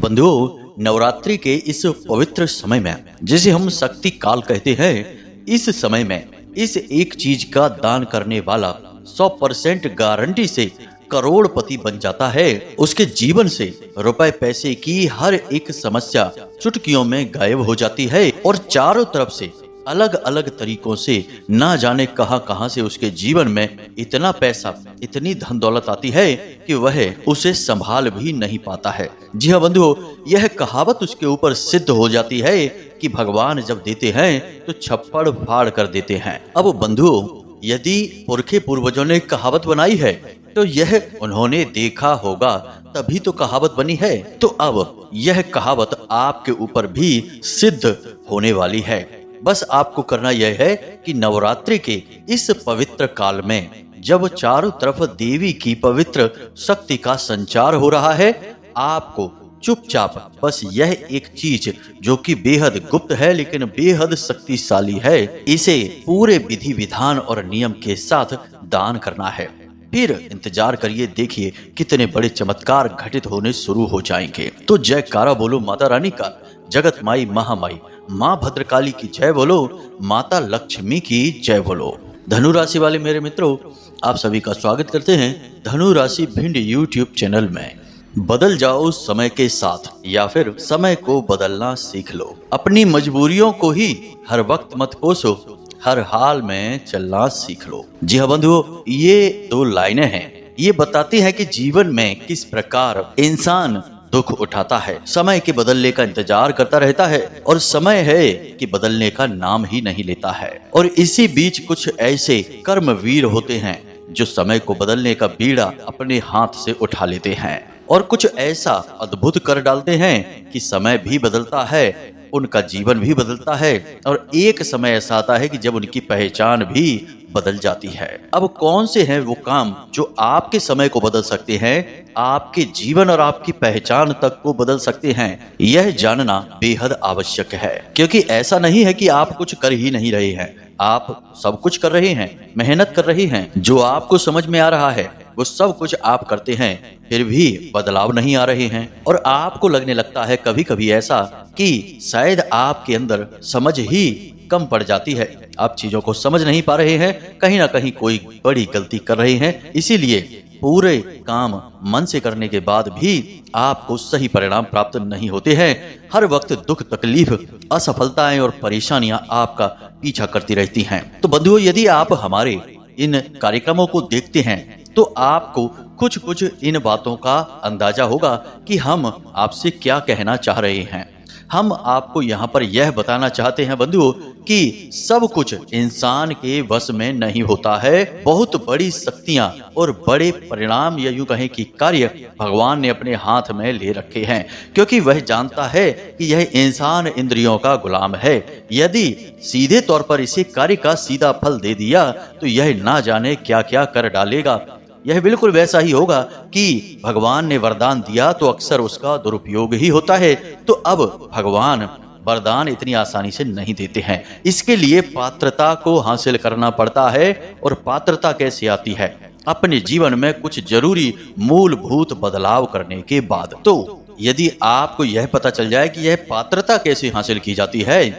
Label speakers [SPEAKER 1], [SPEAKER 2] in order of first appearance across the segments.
[SPEAKER 1] बंधुओं, नवरात्रि के इस पवित्र समय में जिसे हम शक्ति काल कहते हैं, इस समय में इस एक चीज का दान करने वाला 100% गारंटी से करोड़पति बन जाता है। उसके जीवन से रुपए पैसे की हर एक समस्या चुटकियों में गायब हो जाती है और चारों तरफ से अलग अलग तरीकों से ना जाने कहां से उसके जीवन में इतना पैसा, इतनी धन दौलत आती है कि वह उसे संभाल भी नहीं पाता है। जी हाँ बंधुओं, यह कहावत उसके ऊपर सिद्ध हो जाती है कि भगवान जब देते हैं तो छप्पड़ फाड़ कर देते हैं। अब बंधुओं, यदि पुरखे पूर्वजों ने कहावत बनाई है तो यह उन्होंने देखा होगा, तभी तो कहावत बनी है। तो अब यह कहावत आपके ऊपर भी सिद्ध होने वाली है। बस आपको करना यह है कि नवरात्रि के इस पवित्र काल में जब चारों तरफ देवी की पवित्र शक्ति का संचार हो रहा है, आपको चुपचाप बस यह एक चीज जो कि बेहद गुप्त है लेकिन बेहद शक्तिशाली है, इसे पूरे विधि विधान और नियम के साथ दान करना है। फिर इंतजार करिए, देखिए कितने बड़े चमत्कार घटित होने शुरू हो जाएंगे। तो जयकारा बोलो माता रानी का, जगत माई महामाई माँ भद्रकाली की जय बोलो, माता लक्ष्मी की जय बोलो। धनु राशि वाले मेरे मित्रों, आप सभी का स्वागत करते हैं धनु राशि भिंड यूट्यूब चैनल में। बदल जाओ समय के साथ या फिर समय को बदलना सीख लो। अपनी मजबूरियों को ही हर वक्त मत कोसो, हर हाल में चलना सीख लो। जी हाँ बंधुओं, ये दो लाइनें हैं, ये बताती है कि जीवन में किस प्रकार इंसान दुख उठाता है, समय के बदलने का इंतजार करता रहता है और समय है कि बदलने का नाम ही नहीं लेता है। और इसी बीच कुछ ऐसे कर्मवीर होते हैं जो समय को बदलने का बीड़ा अपने हाथ से उठा लेते हैं और कुछ ऐसा अद्भुत कर डालते हैं कि समय भी बदलता है, उनका जीवन भी बदलता है और एक समय ऐसा आता है कि जब उनकी पहचान भी बदल जाती है। अब कौन से हैं वो काम जो आपके समय को बदल सकते हैं, आपके जीवन और आपकी पहचान तक को बदल सकते हैं, यह जानना बेहद आवश्यक है। क्योंकि ऐसा नहीं है कि आप कुछ कर ही नहीं रहे हैं, आप सब कुछ कर रहे हैं, मेहनत कर रहे हैं, जो आपको समझ में आ रहा है वो सब कुछ आप करते हैं, फिर भी बदलाव नहीं आ रहे हैं। और आपको लगने लगता है कभी कभी ऐसा कि शायद आपके अंदर समझ ही कम पड़ जाती है, आप चीजों को समझ नहीं पा रहे हैं, कहीं ना कहीं कोई बड़ी गलती कर रहे हैं, इसीलिए पूरे काम मन से करने के बाद भी आपको सही परिणाम प्राप्त नहीं होते हैं। हर वक्त दुख, तकलीफ, असफलताएं और परेशानियां आपका पीछा करती रहती हैं। तो बंधुओं, यदि आप हमारे इन कार्यक्रमों को देखते हैं तो आपको कुछ कुछ इन बातों का अंदाजा होगा कि हम आपसे क्या कहना चाह रहे हैं। हम आपको यहाँ पर यह बताना चाहते हैं बंधुओं कि सब कुछ इंसान के वश में नहीं होता है। बहुत बड़ी शक्तियां और बड़े परिणाम या यूं कहें कि कार्य भगवान ने अपने हाथ में ले रखे हैं, क्योंकि वह जानता है कि यह इंसान इंद्रियों का गुलाम है। यदि सीधे तौर पर इसे कार्य का सीधा फल दे दिया तो यह ना जाने क्या क्या कर डालेगा। यह बिल्कुल वैसा ही होगा कि भगवान ने वरदान दिया तो अक्सर उसका दुरुपयोग ही होता है। तो अब भगवान वरदान इतनी आसानी से नहीं देते हैं, इसके लिए पात्रता को हासिल करना पड़ता है। और पात्रता कैसे आती है? अपने जीवन में कुछ जरूरी मूलभूत बदलाव करने के बाद। तो यदि आपको यह पता चल जाए कि यह पात्रता कैसे हासिल की जाती है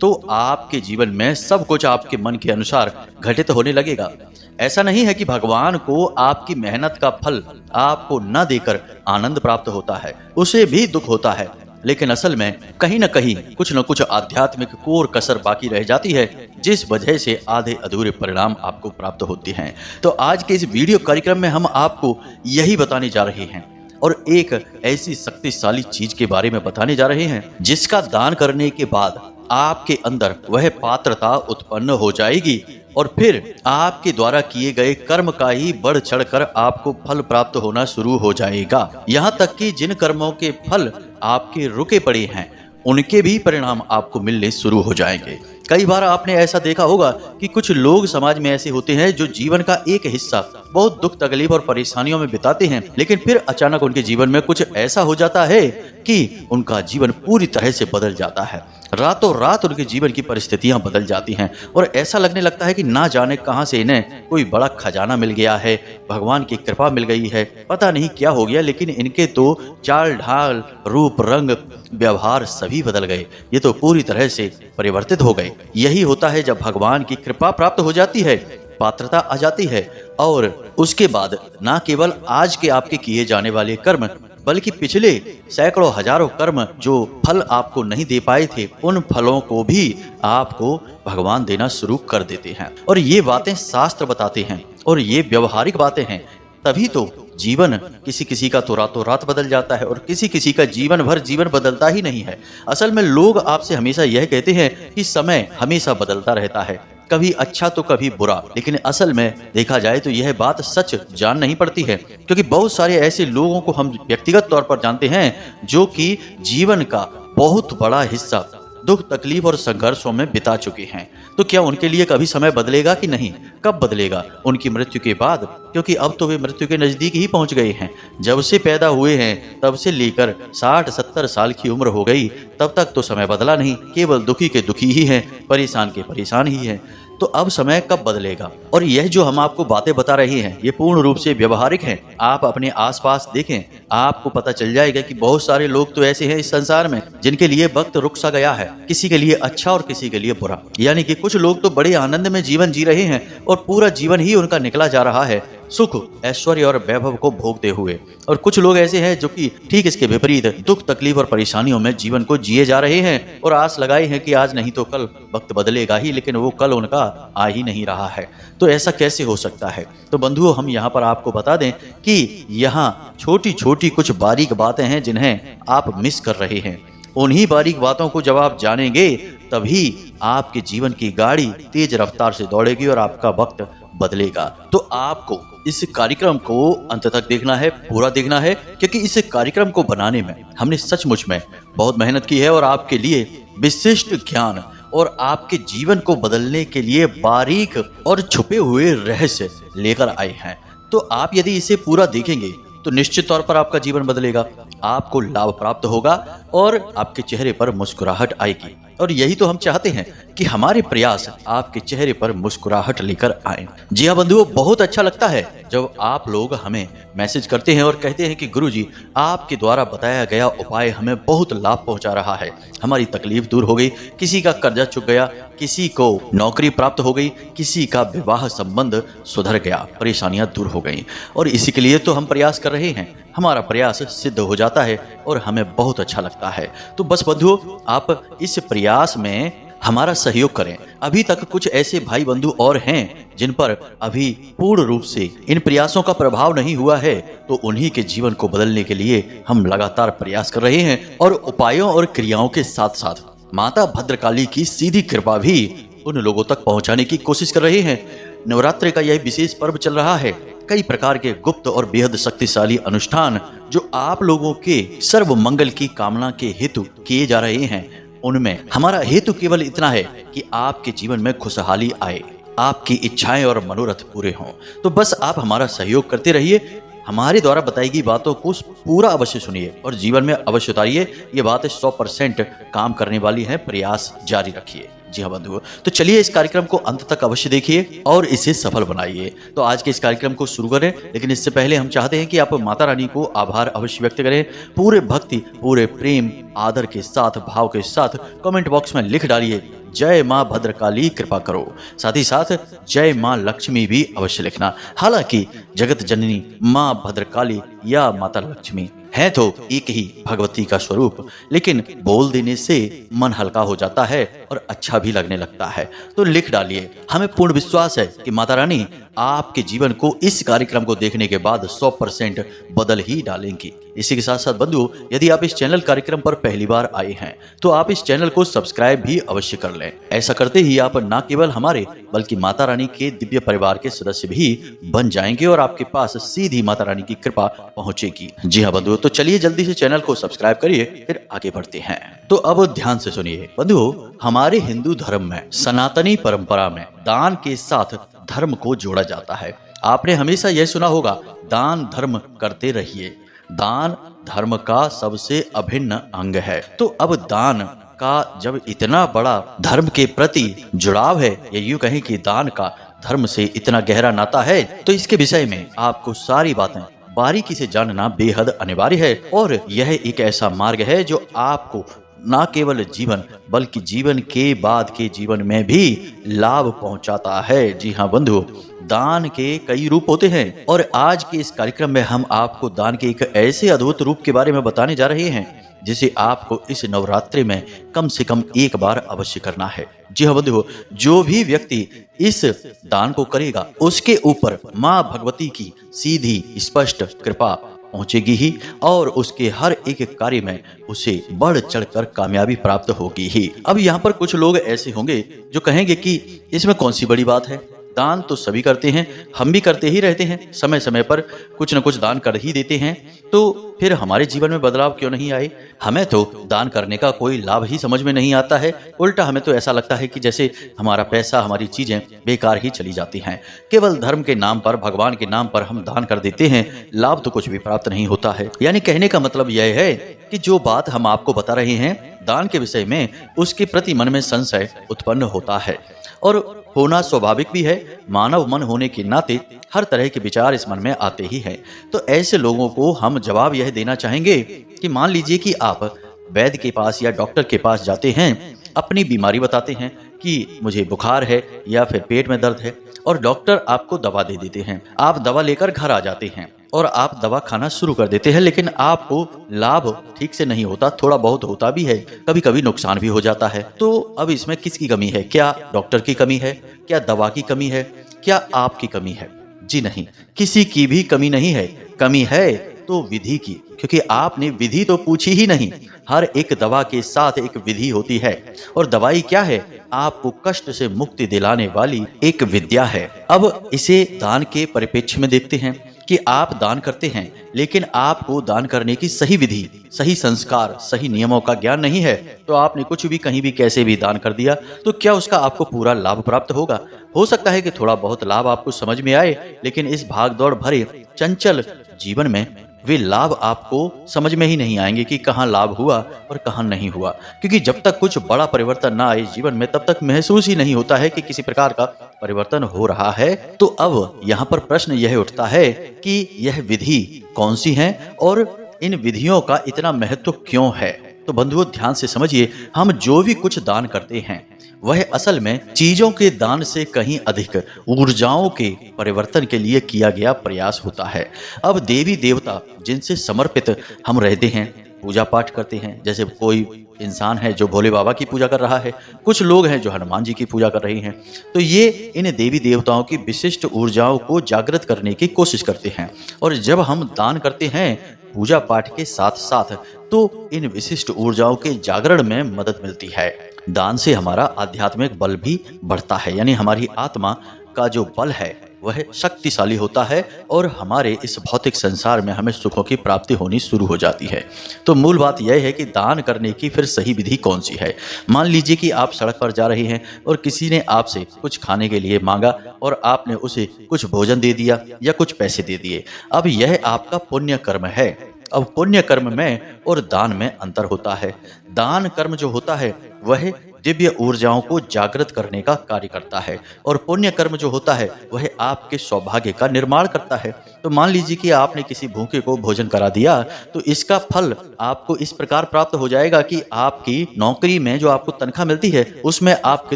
[SPEAKER 1] तो आपके जीवन में सब कुछ आपके मन के अनुसार घटित होने लगेगा। ऐसा नहीं है कि भगवान को आपकी मेहनत का फल आपको न देकर आनंद प्राप्त होता है, उसे भी दुख होता है, लेकिन असल में कहीं न कहीं कुछ न कुछ आध्यात्मिक कोर कसर बाकी रह जाती है, जिस वजह से आधे अधूरे परिणाम आपको प्राप्त होते हैं। तो आज के इस वीडियो कार्यक्रम में हम आपको यही बताने जा रहे हैं और एक ऐसी शक्तिशाली चीज के बारे में बताने जा रहे हैं जिसका दान करने के बाद आपके अंदर वह पात्रता उत्पन्न हो जाएगी और फिर आपके द्वारा किए गए कर्म का ही बढ़ चढ़कर आपको फल प्राप्त होना शुरू हो जाएगा। यहाँ तक कि जिन कर्मों के फल आपके रुके पड़े हैं उनके भी परिणाम आपको मिलने शुरू हो जाएंगे। कई बार आपने ऐसा देखा होगा कि कुछ लोग समाज में ऐसे होते हैं जो जीवन का एक हिस्सा बहुत दुख तकलीफ और परेशानियों में बिताते हैं, लेकिन फिर अचानक उनके जीवन में कुछ ऐसा हो जाता है कि उनका जीवन पूरी तरह से बदल जाता है। रातों रात उनके जीवन की परिस्थितियां बदल जाती हैं और ऐसा लगने लगता है कि ना जाने कहां से इन्हें कोई बड़ा खजाना मिल गया है, भगवान की कृपा मिल गई है, पता नहीं क्या हो गया, लेकिन इनके तो चाल ढाल, रूप रंग, व्यवहार सभी बदल गए। ये तो पूरी तरह से परिवर्तित हो गए। यही होता है जब भगवान की कृपा प्राप्त हो जाती है, पात्रता आ जाती है और उसके बाद ना केवल आज के आपके किए जाने वाले कर्म, बल्कि पिछले सैकड़ों हजारों कर्म जो फल आपको नहीं दे पाए थे, उन फलों को भी आपको भगवान देना शुरू कर देते हैं। और ये बातें शास्त्र बताते हैं और ये व्यवहारिक बातें हैं। तभी तो जीवन किसी किसी का तो रातों रात बदल जाता है और किसी किसी का जीवन भर जीवन बदलता ही नहीं है। असल में लोग आपसे हमेशा यह कहते हैं कि समय हमेशा बदलता रहता है, कभी अच्छा तो कभी बुरा, लेकिन असल में देखा जाए तो यह बात सच जान नहीं पड़ती है, क्योंकि बहुत सारे ऐसे लोगों को हम व्यक्तिगत तौर पर जानते हैं जो कि जीवन का बहुत बड़ा हिस्सा दुख तकलीफ और संघर्षों में बिता चुके हैं। तो क्या उनके लिए कभी समय बदलेगा कि नहीं? कब बदलेगा? उनकी मृत्यु के बाद, क्योंकि अब तो वे मृत्यु के नजदीक ही पहुंच गए हैं। जब से पैदा हुए हैं तब से लेकर 60-70 साल की उम्र हो गई, तब तक तो समय बदला नहीं, केवल दुखी के दुखी ही हैं, परेशान के परेशान ही हैं। तो अब समय कब बदलेगा? और यह जो हम आपको बातें बता रहे हैं ये पूर्ण रूप से व्यवहारिक हैं। आप अपने आसपास देखें, आपको पता चल जाएगा कि बहुत सारे लोग तो ऐसे हैं इस संसार में जिनके लिए वक्त रुक सा गया है, किसी के लिए अच्छा और किसी के लिए बुरा। यानी कि कुछ लोग तो बड़े आनंद में जीवन जी रहे हैं और पूरा जीवन ही उनका निकला जा रहा है सुख, ऐश्वर्य और वैभव को भोगते हुए, और कुछ लोग ऐसे हैं जो कि ठीक इसके विपरीत दुख तकलीफ और परेशानियों में जीवन को जिए जा रहे हैं और आस लगाए हैं कि आज नहीं तो कल वक्त बदलेगा ही, लेकिन वो कल उनका आ ही नहीं रहा है। तो ऐसा कैसे हो सकता है? तो बंधुओं, हम यहाँ पर आपको बता दें कि यहाँ छोटी छोटी कुछ बारीक बातें हैं जिन्हें आप मिस कर रहे हैं। उन्हीं बारीक बातों को जब आप जानेंगे तभी आपके जीवन की गाड़ी तेज रफ्तार से दौड़ेगी और आपका वक्त बदलेगा। तो आपको इस कार्यक्रम को अंत तक देखना है, पूरा देखना है, क्योंकि इस कार्यक्रम को बनाने में हमने सचमुच में बहुत मेहनत की है और आपके लिए विशिष्ट ज्ञान और आपके जीवन को बदलने के लिए बारीक और छुपे हुए रहस्य लेकर आए हैं। तो आप यदि इसे पूरा देखेंगे तो निश्चित तौर पर आपका जीवन बदलेगा, आपको लाभ प्राप्त होगा और आपके चेहरे पर मुस्कुराहट आएगी। और यही तो हम चाहते हैं कि हमारे प्रयास आपके चेहरे पर मुस्कुराहट लेकर आए। जी हाँ बंधुओं, बहुत अच्छा लगता है जब आप लोग हमें मैसेज करते हैं और कहते हैं कि गुरुजी, आपके द्वारा बताया गया उपाय हमें बहुत लाभ पहुंचा रहा है, हमारी तकलीफ दूर हो गई, किसी का कर्जा चुक गया, किसी को नौकरी प्राप्त हो गई, किसी का विवाह संबंध सुधर गया, परेशानियां दूर हो गई। और इसी के लिए तो हम प्रयास कर रहे हैं, हमारा प्रयास सिद्ध हो जाता है और हमें बहुत अच्छा लगता है। तो बस बंधुओं, आप इस प्रयास में हमारा सहयोग करें। अभी तक कुछ ऐसे भाई बंधु और हैं जिन पर अभी पूर्ण रूप से इन प्रयासों का प्रभाव नहीं हुआ है, तो उन्हीं के जीवन को बदलने के लिए हम लगातार प्रयास कर रहे हैं और उपायों और क्रियाओं के साथ साथ माता भद्रकाली की सीधी कृपा भी उन लोगों तक पहुंचाने की कोशिश कर रहे हैं। नवरात्रि का यह विशेष पर्व चल रहा है, कई प्रकार के गुप्त और बेहद शक्तिशाली अनुष्ठान जो आप लोगों के सर्व मंगल की कामना के हेतु किए जा रहे हैं, उनमें हमारा हेतु केवल इतना है कि आपके जीवन में खुशहाली आए, आपकी इच्छाएं और मनोरथ पूरे हों। तो बस आप हमारा सहयोग करते रहिए, हमारे द्वारा बताई गई बातों को पूरा अवश्य सुनिए और जीवन में अवश्य उतारिए। ये बातें 100% काम करने वाली हैं, प्रयास जारी रखिए। जी हाँ बंधुओं, तो चलिए इस कार्यक्रम को अंत तक अवश्य देखिए और इसे सफल बनाइए। तो आज के इस कार्यक्रम को शुरू करें, लेकिन इससे पहले हम चाहते हैं कि आप माता रानी को आभार अवश्य व्यक्त करें। पूरे भक्ति, पूरे प्रेम, आदर के साथ, भाव के साथ कमेंट बॉक्स में लिख डालिए, जय माँ भद्रकाली कृपा करो। साथ ही साथ जय माँ लक्ष्मी भी अवश्य लिखना। हालांकि जगत जननी माँ भद्रकाली या माता लक्ष्मी है तो एक ही भगवती का स्वरूप, लेकिन बोल देने से मन हल्का हो जाता है और अच्छा भी लगने लगता है। तो लिख डालिए। हमें पूर्ण विश्वास है कि माता रानी आपके जीवन को इस कार्यक्रम को देखने के बाद 100% बदल ही डालेंगी। इसी के साथ साथ बंधुओं, यदि आप इस चैनल कार्यक्रम पर पहली बार आए हैं तो आप इस चैनल को सब्सक्राइब भी अवश्य कर लें। ऐसा करते ही आप न केवल हमारे बल्कि माता रानी के दिव्य परिवार के सदस्य भी बन जाएंगे और आपके पास सीधी माता रानी की कृपा पहुंचेगी। जी हाँ बंधुओं, तो चलिए जल्दी से चैनल को सब्सक्राइब करिए, फिर आगे बढ़ते हैं। तो अब ध्यान से सुनिए बंधुओं, हमारे हिंदू धर्म में सनातनी परंपरा में दान के साथ धर्म को जोड़ा जाता है। आपने हमेशा यह सुना होगा, दान धर्म करते रहिए। दान धर्म का सबसे अभिन्न अंग है। तो अब दान का जब इतना बड़ा धर्म के प्रति जुड़ाव है, या यूं कहें कि दान का धर्म से इतना गहरा नाता है, तो इसके विषय में आपको सारी बातें बारीकी से जानना बेहद अनिवार्य है। और यह एक ऐसा मार्ग है जो आपको न केवल जीवन बल्कि जीवन के बाद के जीवन में भी लाभ पहुंचाता है। जी हाँ बंधु, दान के कई रूप होते हैं और आज के इस कार्यक्रम में हम आपको दान के एक ऐसे अद्भुत रूप के बारे में बताने जा रहे हैं जिसे आपको इस नवरात्रि में कम से कम एक बार अवश्य करना है। जी हाँ बंधुओं, जो भी व्यक्ति इस दान को करेगा उसके ऊपर माँ भगवती की सीधी स्पष्ट कृपा पहुंचेगी ही और उसके हर एक कार्य में उसे बढ़ चढ़कर कामयाबी प्राप्त होगी ही। अब यहाँ पर कुछ लोग ऐसे होंगे जो कहेंगे कि इसमें कौन सी बड़ी बात है, दान तो सभी करते हैं, हम भी करते ही रहते हैं, समय समय पर कुछ न कुछ दान कर ही देते हैं, तो फिर हमारे जीवन में बदलाव क्यों नहीं आए? हमें तो दान करने का कोई लाभ ही समझ में नहीं आता है। उल्टा हमें तो ऐसा लगता है कि जैसे हमारा पैसा, हमारी चीजें बेकार ही चली जाती हैं। केवल धर्म के नाम पर, भगवान के नाम पर हम दान कर देते हैं, लाभ तो कुछ भी प्राप्त नहीं होता है। यानी कहने का मतलब यह है कि जो बात हम आपको बता रहे हैं दान के विषय में, उसके प्रति मन में संशय उत्पन्न होता है और होना स्वाभाविक भी है। मानव मन होने के नाते हर तरह के विचार इस मन में आते ही हैं। तो ऐसे लोगों को हम जवाब यह देना चाहेंगे कि मान लीजिए कि आप वैद्य के पास या डॉक्टर के पास जाते हैं, अपनी बीमारी बताते हैं कि मुझे बुखार है या फिर पेट में दर्द है, और डॉक्टर आपको दवा दे देते हैं। आप दवा लेकर घर आ जाते हैं और आप दवा खाना शुरू कर देते हैं, लेकिन आपको लाभ ठीक से नहीं होता, थोड़ा बहुत होता भी है, कभी कभी नुकसान भी हो जाता है। तो अब इसमें किसकी कमी है? क्या डॉक्टर की कमी है? क्या दवा की कमी है? क्या आपकी कमी है? जी नहीं, किसी की भी कमी नहीं है। कमी है तो विधि की, क्योंकि आपने विधि तो पूछी ही नहीं। हर एक दवा के साथ एक विधि होती है, और दवाई क्या है? आपको कष्ट से मुक्ति दिलाने वाली एक विद्या है। अब इसे दान के परिप्रेक्ष्य में देखते हैं कि आप दान करते हैं, लेकिन आपको दान करने की सही विधि, सही संस्कार, सही नियमों का ज्ञान नहीं है, तो आपने कुछ भी कहीं भी कैसे भी दान कर दिया, तो क्या उसका आपको पूरा लाभ प्राप्त होगा? हो सकता है कि थोड़ा बहुत लाभ आपको समझ में आए, लेकिन इस भागदौड़ भरे चंचल जीवन में वे लाभ आपको समझ में ही नहीं आएंगे कि कहाँ लाभ हुआ और कहाँ नहीं हुआ। क्योंकि जब तक कुछ बड़ा परिवर्तन ना आए जीवन में, तब तक महसूस ही नहीं होता है कि किसी प्रकार का परिवर्तन हो रहा है। तो अब यहाँ पर प्रश्न यह उठता है कि यह विधि कौन सी है और इन विधियों का इतना महत्व क्यों है? तो बंधुओं ध्यान से समझिए, हम जो भी कुछ दान करते हैं वह असल में चीजों के दान से कहीं अधिक ऊर्जाओं के परिवर्तन के लिए किया गया प्रयास होता है। अब देवी देवता जिनसे समर्पित हम रहते हैं, पूजा पाठ करते हैं, जैसे कोई इंसान है जो भोले बाबा की पूजा कर रहा है, कुछ लोग हैं जो हनुमान जी की पूजा कर रहे हैं, तो ये इन देवी देवताओं की विशिष्ट ऊर्जाओं को जागृत करने की कोशिश करते हैं। और जब हम दान करते हैं पूजा पाठ के साथ साथ, तो इन विशिष्ट ऊर्जाओं के जागरण में मदद मिलती है। दान से हमारा आध्यात्मिक बल भी बढ़ता है, यानी हमारी आत्मा का जो बल है वह शक्तिशाली होता है और हमारे इस भौतिक संसार में हमें सुखों की प्राप्ति होनी शुरू हो जाती है। तो मूल बात यह है कि दान करने की फिर सही विधि कौन सी है। मान लीजिए कि आप सड़क पर जा रहे हैं और किसी ने आपसे कुछ खाने के लिए मांगा और आपने उसे कुछ भोजन दे दिया या कुछ पैसे दे दिए। अब यह आपका पुण्य कर्म है। अब पुण्य कर्म में और दान में अंतर होता है। दान कर्म जो होता है वह दिव्य ऊर्जाओं को जागृत करने का कार्य करता है, और पुण्य कर्म जो होता है वह आपके सौभाग्य का निर्माण करता है। तो मान लीजिए कि आपने किसी भूखे को भोजन करा दिया, तो इसका फल आपको इस प्रकार प्राप्त हो जाएगा कि आपकी नौकरी में जो आपको तनख्वाह मिलती है उसमें आपकी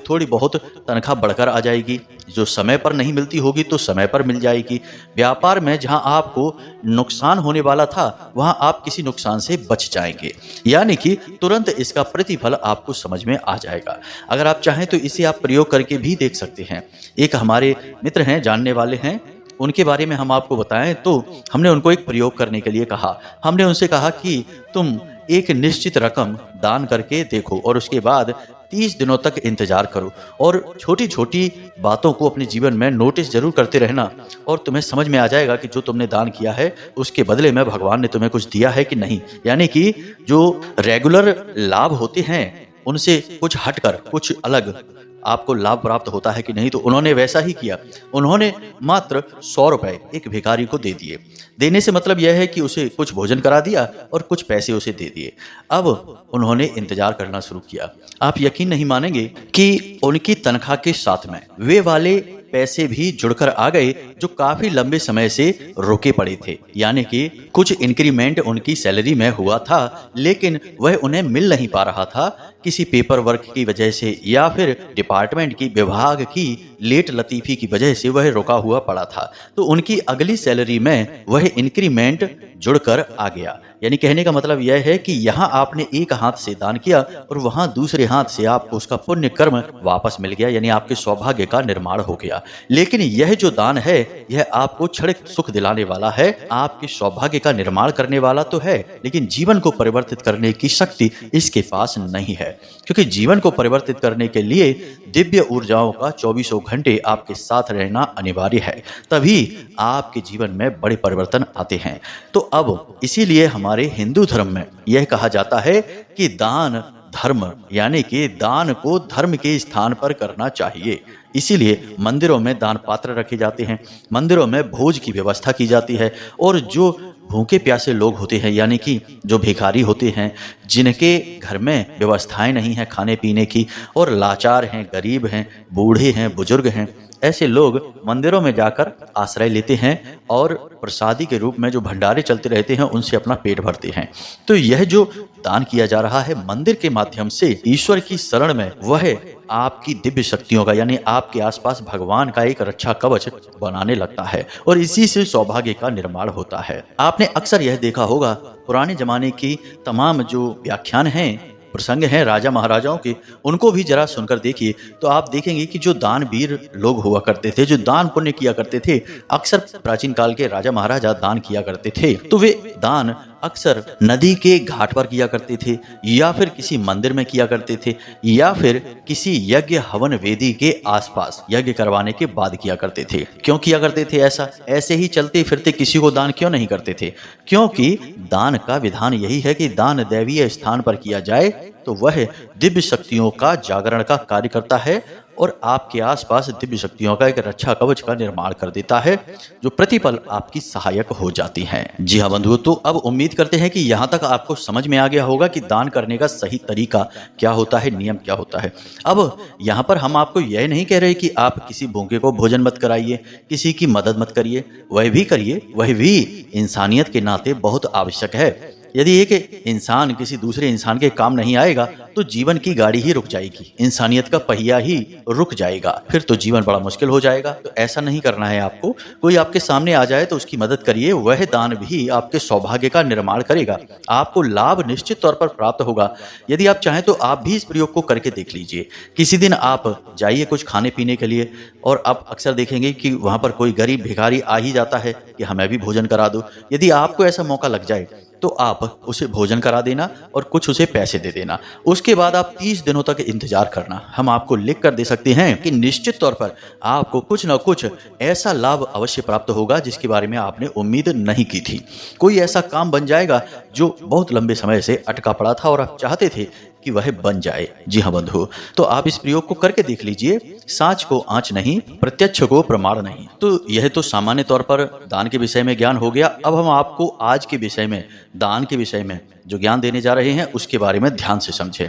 [SPEAKER 1] थोड़ी बहुत तनख्वाह बढ़कर आ जाएगी। जो समय पर नहीं मिलती होगी तो समय पर मिल जाएगी। व्यापार में जहां आपको नुकसान होने वाला था वहां आप किसी नुकसान से बच जाएंगे, यानी कि तुरंत इसका प्रतिफल आपको समझ में आ जाएगा। अगर आप चाहें तो इसे आप प्रयोग करके भी देख सकते हैं। एक हमारे मित्र हैं, जानने वाले हैं, उनके बारे में हम आपको बताएं तो हमने उनको एक प्रयोग करने के लिए कहा। हमने उनसे कहा कि तुम एक निश्चित रकम दान करके देखो और उसके बाद 30 दिनों तक इंतजार करो और छोटी छोटी बातों को अपने जीवन में नोटिस जरूर करते रहना, और तुम्हें समझ में आ जाएगा कि जो तुमने दान किया है उसके बदले में भगवान ने तुम्हें कुछ दिया है कि नहीं। यानी कि जो रेगुलर लाभ होते हैं उनसे कुछ हटकर, कुछ अलग, आपको लाभ प्राप्त होता है कि नहीं। तो उन्होंने वैसा ही किया। उन्होंने मात्र 100 रुपए एक भिखारी को दे दिए। देने से मतलब यह है कि उसे कुछ भोजन करा दिया और कुछ पैसे उसे दे दिए। अब उन्होंने इंतजार करना शुरू किया। आप यकीन नहीं मानेंगे कि उनकी तनख्वाह के साथ में वे वाले पैसे भी जुड़कर आ गए जो काफी लंबे समय से रुके पड़े थे। यानी कि कुछ इंक्रीमेंट उनकी सैलरी में हुआ था, लेकिन वह उन्हें मिल नहीं पा रहा था किसी पेपर वर्क की वजह से या फिर डिपार्टमेंट की विभाग की लेट लतीफी की वजह से वह रुका हुआ पड़ा था। तो उनकी अगली सैलरी में वह इंक्रीमेंट जुड़कर आ गया। यानी कहने का मतलब यह है कि यहाँ आपने एक हाथ से दान किया और वहां दूसरे हाथ से आपको उसका पुण्य कर्म वापस मिल गया, यानी आपके सौभाग्य का निर्माण हो गया। लेकिन यह जो दान है यह आपको क्षणिक सुख दिलाने वाला है, आपके सौभाग्य का निर्माण करने वाला तो है, लेकिन जीवन को परिवर्तित करने की शक्ति इसके पास नहीं है। क्योंकि जीवन को परिवर्तित करने के लिए दिव्य ऊर्जाओं का 24 घंटे आपके साथ रहना अनिवार्य है, तभी आपके जीवन में बड़े परिवर्तन आते हैं। तो अब इसीलिए हमारे हिंदू धर्म में यह कहा जाता है कि दान धर्म, यानी कि दान को धर्म के स्थान पर करना चाहिए। इसीलिए मंदिरों में दान पात्र रखे जाते हैं, मंदिरों में भोज की व्यवस्था की जाती है, और जो भूखे प्यासे लोग होते हैं, यानी कि जो भिखारी होते हैं, जिनके घर में व्यवस्थाएं नहीं है खाने पीने की, और लाचार हैं, गरीब हैं, बूढ़े हैं, बुजुर्ग हैं, ऐसे लोग मंदिरों में जाकर आश्रय लेते हैं और प्रसादी के रूप में जो भंडारे चलते रहते हैं उनसे अपना पेट भरते हैं। तो यह जो दान किया जा रहा है मंदिर के माध्यम से ईश्वर की शरण में, वह आपकी दिव्य शक्तियों का, यानी आपके आसपास भगवान का एक रक्षा कवच बनाने लगता है, और इसी से सौभाग्य का निर्माण होता है। आपने अक्सर यह देखा होगा, पुराने जमाने की तमाम जो व्याख्यान हैं, प्रसंग हैं राजा महाराजाओं के, उनको भी जरा सुनकर देखिए तो आप देखेंगे कि जो दानवीर लोग हुआ करते थे, जो दान पुण्य किया करते थे, अक्सर प्राचीन काल के राजा महाराजा दान किया करते थे। तो वे दान अक्सर नदी के घाट पर किया करते थे, या फिर किसी मंदिर में किया करते थे, या फिर किसी यज्ञ हवन वेदी के आसपास यज्ञ करवाने के बाद किया करते थे। क्यों किया करते थे ऐसा? ऐसे ही चलते फिरते किसी को दान क्यों नहीं करते थे? क्योंकि दान का विधान यही है कि दान दैवीय स्थान पर किया जाए तो वह दिव्य शक्तियों का जागरण का कार्य करता है, और आपके आसपास दिव्य शक्तियों का एक रक्षा कवच का निर्माण कर देता है, जो प्रतिपल आपकी सहायक हो जाती हैं। जी हाँ बंधुओं, तो अब उम्मीद करते हैं कि यहाँ तक आपको समझ में आ गया होगा कि दान करने का सही तरीका क्या होता है, नियम क्या होता है। अब यहाँ पर हम आपको यह नहीं कह रहे कि आप किसी भूखे को भोजन मत कराइए, किसी की मदद मत करिए, वह भी करिए, वह भी इंसानियत के नाते बहुत आवश्यक है। यदि एक इंसान किसी दूसरे इंसान के काम नहीं आएगा तो जीवन की गाड़ी ही रुक जाएगी, इंसानियत का पहिया ही रुक जाएगा, फिर तो जीवन बड़ा मुश्किल हो जाएगा। तो ऐसा नहीं करना है आपको। कोई आपके सामने आ जाए तो उसकी मदद करिए, वह दान भी आपके सौभाग्य का निर्माण करेगा, आपको लाभ निश्चित तौर पर प्राप्त होगा। यदि आप चाहें तो आप भी इस प्रयोग को करके देख लीजिए। किसी दिन आप जाइए कुछ खाने पीने के लिए, और आप अक्सर देखेंगे कि वहां पर कोई गरीब भिखारी आ ही जाता है कि हमें भी भोजन करा दो। यदि आपको ऐसा मौका लग जाए तो आप उसे भोजन करा देना और कुछ उसे पैसे दे देना। उसके बाद आप 30 दिनों तक इंतजार करना। हम आपको लिख कर दे सकते हैं कि निश्चित तौर पर आपको कुछ न कुछ ऐसा लाभ अवश्य प्राप्त होगा जिसके बारे में आपने उम्मीद नहीं की थी। कोई ऐसा काम बन जाएगा जो बहुत लंबे समय से अटका पड़ा था और आप चाहते थे कि वह बन जाए। जी हाँ बंधु, तो आप इस प्रयोग को करके देख लीजिए। साँच को आँच नहीं, प्रत्यक्ष को प्रमाण नहीं। तो यह तो सामान्य तौर पर दान के विषय में ज्ञान हो गया। अब हम आपको आज के विषय में, दान के विषय में जो ज्ञान देने जा रहे हैं उसके बारे में ध्यान से समझें।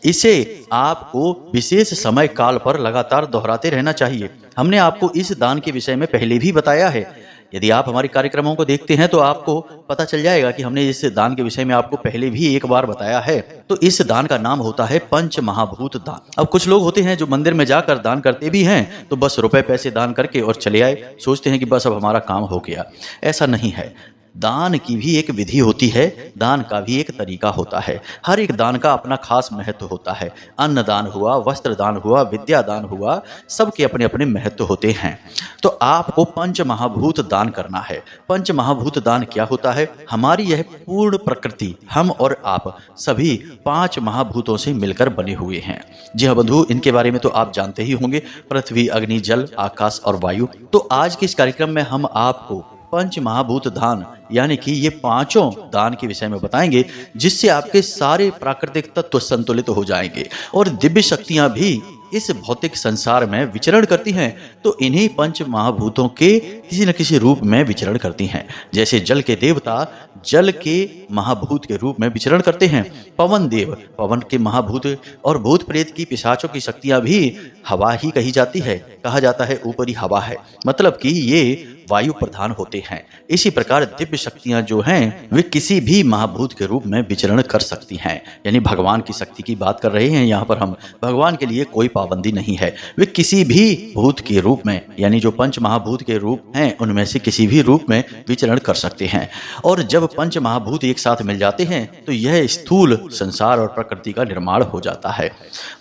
[SPEAKER 1] इसे आपको विशेष समय काल पर लगातार दोहराते रहना चाहिए। हमने आपको इस दान के विषय में पहले भी बताया है। यदि आप हमारे कार्यक्रमों को देखते हैं तो आपको पता चल जाएगा कि हमने इस दान के विषय में आपको पहले भी एक बार बताया है। तो इस दान का नाम होता है पंच महाभूत दान। अब कुछ लोग होते हैं जो मंदिर में जाकर दान करते भी हैं तो बस रुपए पैसे दान करके और चले आए, सोचते हैं कि बस अब हमारा काम हो गया। ऐसा नहीं है। दान की भी एक विधि होती है, दान का भी एक तरीका होता है। हर एक दान का अपना खास महत्व होता है। अन्न दान हुआ, वस्त्र दान हुआ, विद्या दान हुआ, सबके अपने अपने महत्व होते हैं। तो आपको पंच महाभूत दान करना है। पंच महाभूत दान क्या होता है? हमारी यह पूर्ण प्रकृति, हम और आप सभी 5 महाभूतों से मिलकर बने हुए हैं। जी हाँ बंधु, इनके बारे में तो आप जानते ही होंगे, पृथ्वी, अग्नि, जल, आकाश और वायु। तो आज के इस कार्यक्रम में हम आपको पंच महाभूत दान यानी कि ये 5 दान के विषय में बताएंगे, जिससे आपके सारे प्राकृतिक तत्व संतुलित हो जाएंगे और दिव्य शक्तियां भी इस भौतिक संसार में विचरण करती हैं तो इन्हीं पंच महाभूतों के किसी न किसी रूप में विचरण करती हैं। जैसे जल के देवता जल के महाभूत के रूप में विचरण करते हैं, पवन देव पवन के महाभूत, और भूत प्रेत की पिशाचों की शक्तियां भी हवा ही कही जाती है। कहा जाता है ऊपरी हवा है, मतलब कि ये वायु प्रधान होते हैं। इसी प्रकार दिव्य शक्तियां जो हैं वे किसी भी महाभूत के रूप में विचरण कर सकती हैं। यानी भगवान की शक्ति की बात कर रहे हैं यहाँ पर हम, भगवान के लिए कोई पाबंदी नहीं है। वे किसी भी भूत के रूप में, यानी जो पंच महाभूत के रूप हैं उनमें से किसी भी रूप में विचरण कर सकते हैं। और जब पंच महाभूत एक साथ मिल जाते हैं तो यह स्थूल संसार और प्रकृति का निर्माण हो जाता है।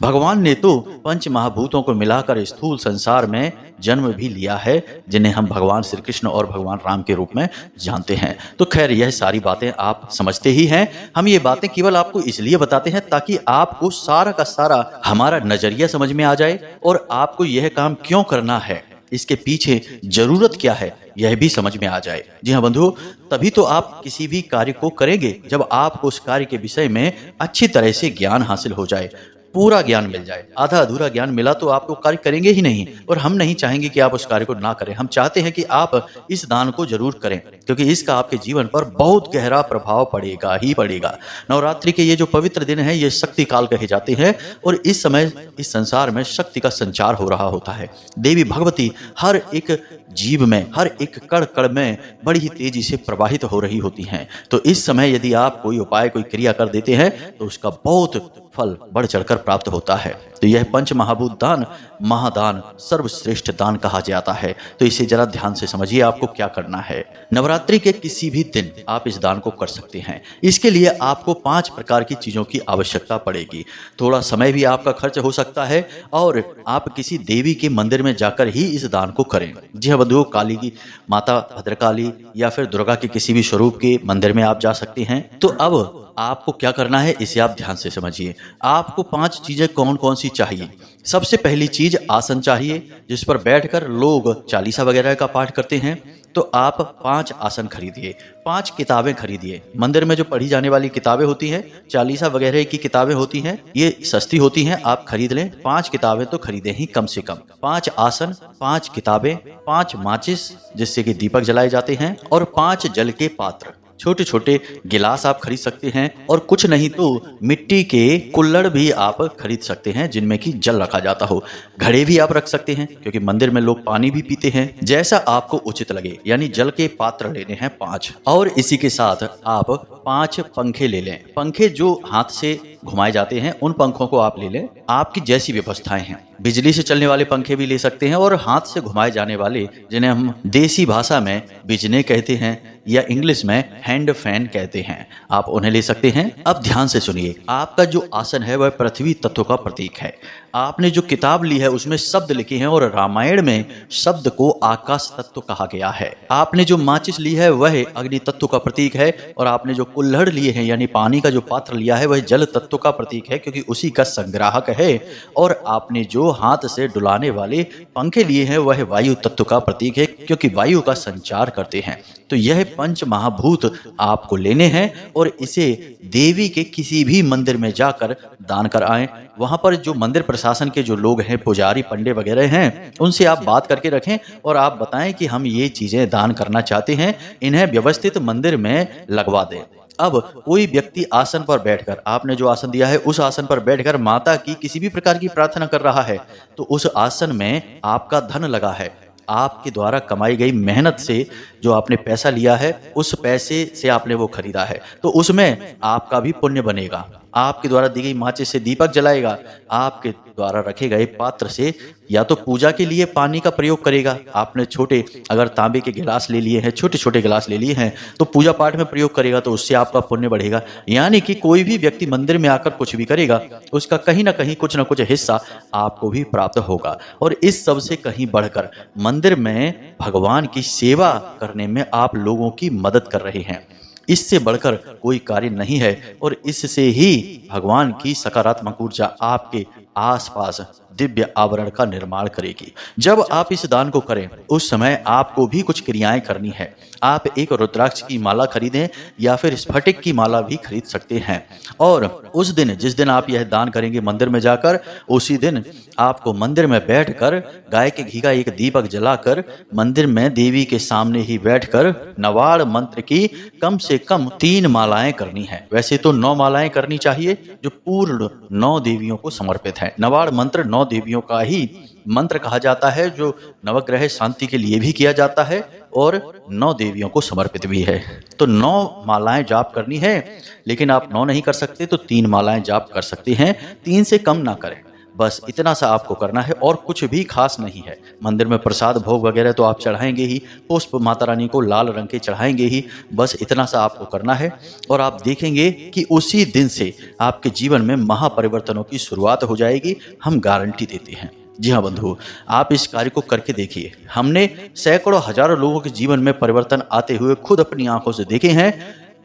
[SPEAKER 1] भगवान ने तो पंच महाभूतों को मिलाकर स्थूल संसार में जन्म भी लिया है, जिन्हें हम भगवान श्री कृष्ण और भगवान राम के रूप में जानते हैं। तो खैर यह सारी बातें आप समझते ही हैं। हम ये बातें केवल आपको इसलिए बताते हैं ताकि आपको सारा का सारा हमारा नजरिया समझ में आ जाए और आपको यह काम क्यों करना है, इसके पीछे जरूरत क्या है, यह भी समझ में आ जाए। जी हाँ बंधुओं, तभी तो आप किसी भी कार्य को करेंगे जब आपको उस कार्य के विषय में अच्छी तरह से ज्ञान हासिल हो जाए, पूरा ज्ञान मिल जाए। आधा अधूरा ज्ञान मिला तो आप वो कार्य करेंगे ही नहीं, और हम नहीं चाहेंगे कि आप उस कार्य को ना करें। हम चाहते हैं कि आप इस दान को जरूर करें, क्योंकि इसका आपके जीवन पर बहुत गहरा प्रभाव पड़ेगा ही पड़ेगा। नवरात्रि के ये जो पवित्र दिन है ये शक्ति काल कहे जाते हैं, और इस समय इस संसार में शक्ति का संचार हो रहा होता है। देवी भगवती हर एक जीव में, हर एक कण कण में बड़ी ही तेजी से प्रवाहित हो रही होती हैं। तो इस समय यदि आप कोई उपाय, कोई क्रिया कर देते हैं तो उसका बहुत फल बढ़ चढ़कर प्राप्त होता है। तो यह पंच महाभूत दान महादान सर्वश्रेष्ठ दान कहा जाता है। तो इसे जरा ध्यान से समझिए आपको क्या करना है। नवरात्रि के किसी भी दिन आप इस दान को कर सकते हैं। इसके लिए आपको 5 प्रकार की चीजों की आवश्यकता पड़ेगी। थोड़ा समय भी आपका खर्च हो सकता है, और आप किसी देवी के मंदिर में जाकर ही इस दान को करें। जी हाँ बंधुओं, काली की माता भद्रकाली या फिर दुर्गा के किसी भी स्वरूप के मंदिर में आप जा सकते हैं। तो अब आपको क्या करना है इसे आप ध्यान से समझिए। आपको 5 चीजें कौन कौन सी चाहिए। सबसे पहली चीज आसन चाहिए, जिस पर बैठकर लोग चालीसा वगैरह का पाठ करते हैं। तो आप 5 आसन खरीदिए, 5 किताबें खरीदिए। मंदिर में जो पढ़ी जाने वाली किताबें होती हैं, चालीसा वगैरह की किताबें होती हैं, ये सस्ती होती हैं, आप खरीद लें। 5 किताबें तो खरीदें ही कम से कम। 5 आसन, 5 किताबें, 5 माचिस जिससे कि दीपक जलाए जाते हैं, और 5 जल के पात्र। छोटे छोटे गिलास आप खरीद सकते हैं, और कुछ नहीं तो मिट्टी के कुल्हड़ भी आप खरीद सकते हैं जिनमें कि जल रखा जाता हो। घड़े भी आप रख सकते हैं, क्योंकि मंदिर में लोग पानी भी पीते हैं। जैसा आपको उचित लगे, यानी जल के पात्र लेने हैं 5। और इसी के साथ आप 5 पंखे ले लें। पंखे जो हाथ से घुमाए जाते हैं उन पंखों को आप ले लें। आपकी जैसी व्यवस्थाएं हैं, बिजली से चलने वाले पंखे भी ले सकते हैं, और हाथ से घुमाए जाने वाले, जिन्हें हम देसी भाषा में बिजने कहते हैं या इंग्लिश में हैंड फैन कहते हैं, आप उन्हें ले सकते हैं। अब ध्यान से सुनिए, आपका जो आसन है वह पृथ्वी तत्व का प्रतीक है। आपने जो किताब ली है उसमें शब्द लिखे हैं, और रामायण में शब्द को आकाश तत्व कहा गया है। आपने जो माचिस ली है वह अग्नि तत्व का प्रतीक है, और आपने जो कुल्हड़ लिए हैं यानी पानी का जो पात्र लिया है वह जल तत्व का प्रतीक है, क्योंकि उसी का संग्राहक है। और आपने जो हाथ से डुलाने वाले पंखे लिए हैं वह वायु तत्व का प्रतीक है, क्योंकि वायु का संचार करते हैं। तो यह पंच महाभूत आपको लेने हैं, और इसे देवी के किसी भी मंदिर में जाकर दान कर आएं। वहां पर जो मंदिर प्रशासन के जो लोग हैं, पुजारी पंडे वगैरह हैं, उनसे आप बात करके रखें, और आप बताएं कि हम ये चीजें दान करना चाहते हैं, इन्हें व्यवस्थित मंदिर में लगवा दें। अब कोई व्यक्ति आसन पर बैठकर, आपने जो आसन दिया है उस आसन पर बैठकर माता की किसी भी प्रकार की प्रार्थना कर रहा है, तो उस आसन में आपका धन लगा है। आपके द्वारा कमाई गई मेहनत से जो आपने पैसा लिया है, उस पैसे से आपने वो खरीदा है, तो उसमें आपका भी पुण्य बनेगा। आपके द्वारा दी गई माचिस से दीपक जलाएगा, आपके द्वारा रखे गए पात्र से या तो पूजा के लिए पानी का प्रयोग करेगा। आपने छोटे अगर तांबे के गिलास ले लिए हैं, छोटे छोटे गिलास ले लिए हैं, तो पूजा पाठ में प्रयोग करेगा, तो उससे आपका पुण्य बढ़ेगा। यानी कि कोई भी व्यक्ति मंदिर में आकर कुछ भी करेगा, उसका कहीं ना कहीं कुछ ना कुछ हिस्सा आपको भी प्राप्त होगा। और इस सब से कहीं बढ़कर मंदिर में भगवान की सेवा करने में आप लोगों की मदद कर रहे हैं, इससे बढ़कर कोई कार्य नहीं है। और इससे ही भगवान की सकारात्मक ऊर्जा आपके आसपास दिव्य आवरण का निर्माण करेगी। जब आप इस दान को करें उस समय आपको भी कुछ क्रियाएं करनी है। आप एक रुद्राक्ष की माला खरीदें या फिर स्फटिक की माला भी खरीद सकते हैं। और उस दिन जिस दिन आप यह दान करेंगे मंदिर में जाकर, उसी दिन आपको मंदिर में बैठकर गाय के घी का एक दीपक जलाकर मंदिर में देवी के सामने ही बैठकर नवाड़ मंत्र की कम से कम 3 मालाएं करनी है। वैसे तो 9 मालाएं करनी चाहिए जो पूर्ण 9 देवियों को समर्पित है। नवाड़ मंत्र 9 देवियों का ही मंत्र कहा जाता है जो नवग्रह शांति के लिए भी किया जाता है और 9 देवियों को समर्पित भी है। तो 9 मालाएं जाप करनी है, लेकिन आप 9 नहीं कर सकते तो 3 मालाएं जाप कर सकते हैं। 3 से कम ना करें, बस इतना सा आपको करना है और कुछ भी खास नहीं है। मंदिर में प्रसाद भोग वगैरह तो आप चढ़ाएंगे ही, पुष्प माता रानी को लाल रंग के चढ़ाएंगे ही, बस इतना सा आपको करना है। और आप देखेंगे कि उसी दिन से आपके जीवन में महापरिवर्तनों की शुरुआत हो जाएगी। हम गारंटी देते हैं। जी हाँ बंधु, आप इस कार्य को करके देखिए। हमने सैकड़ों हजारों लोगों के जीवन में परिवर्तन आते हुए खुद अपनी आंखों से देखे हैं,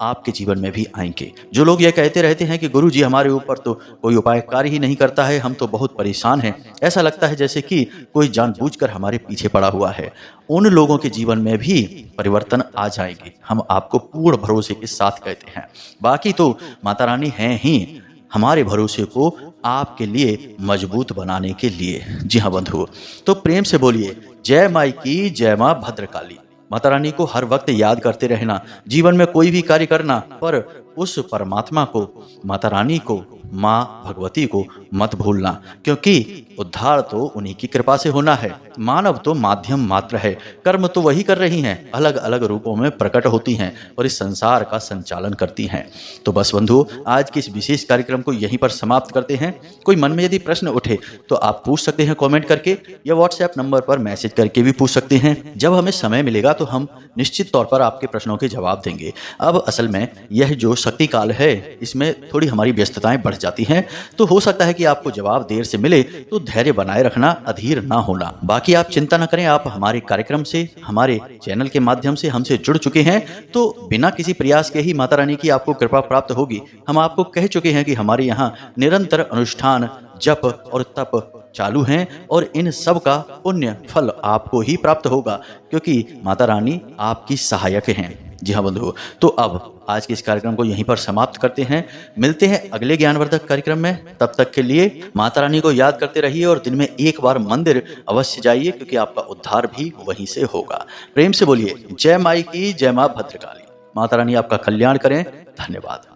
[SPEAKER 1] आपके जीवन में भी आएंगे। जो लोग ये कहते रहते हैं कि गुरु जी हमारे ऊपर तो कोई उपाय कार्य ही नहीं करता है, हम तो बहुत परेशान हैं, ऐसा लगता है जैसे कि कोई जानबूझकर हमारे पीछे पड़ा हुआ है, उन लोगों के जीवन में भी परिवर्तन आ जाएंगे। हम आपको पूर्ण भरोसे के साथ कहते हैं। बाकी तो माता रानी हैं ही हमारे भरोसे को आपके लिए मजबूत बनाने के लिए। जी हाँ बंधु, तो प्रेम से बोलिए जय माई की, जय माँ भद्रकाली। माता रानी को हर वक्त याद करते रहना। जीवन में कोई भी कार्य करना पर उस परमात्मा को, माता रानी को, माँ भगवती को मत भूलना, क्योंकि उद्धार तो उन्हीं की कृपा से होना है। मानव तो माध्यम मात्र है, कर्म तो वही कर रही हैं, अलग अलग रूपों में प्रकट होती हैं और इस संसार का संचालन करती हैं। तो बस बंधु, आज के इस विशेष कार्यक्रम को यहीं पर समाप्त करते हैं। कोई मन में यदि प्रश्न उठे तो आप पूछ सकते हैं कमेंट करके, या व्हाट्सएप नंबर पर मैसेज करके भी पूछ सकते हैं। जब हमें समय मिलेगा तो हम निश्चित तौर पर आपके प्रश्नों के जवाब देंगे। अब असल में यह जो शक्ति काल है, इसमें थोड़ी हमारी व्यस्तताएं बढ़ जाती हैं, तो हो सकता है कि आपको जवाब देर से मिले, तो धैर्य बनाए रखना, अधीर ना होना। बाकी आप चिंता न करें, आप हमारे कार्यक्रम से, हमारे चैनल के माध्यम से हमसे जुड़ चुके हैं, तो बिना किसी प्रयास के ही माता रानी की आपको कृपा प्राप्त होगी। हम आपको कह चुके हैं कि हमारे यहाँ निरंतर अनुष्ठान, जप और तप चालू हैं और इन सब का पुण्य फल आपको ही प्राप्त होगा, क्योंकि माता रानी आपकी सहायक हैं। जी हाँ बंधु, तो अब आज के इस कार्यक्रम को यहीं पर समाप्त करते हैं। मिलते हैं अगले ज्ञानवर्धक कार्यक्रम में। तब तक के लिए माता रानी को याद करते रहिए और दिन में एक बार मंदिर अवश्य जाइए, क्योंकि आपका उद्धार भी वहीं से होगा। प्रेम से बोलिए जय माई की, जय माँ भद्रकाली। माता रानी आपका कल्याण करें। धन्यवाद।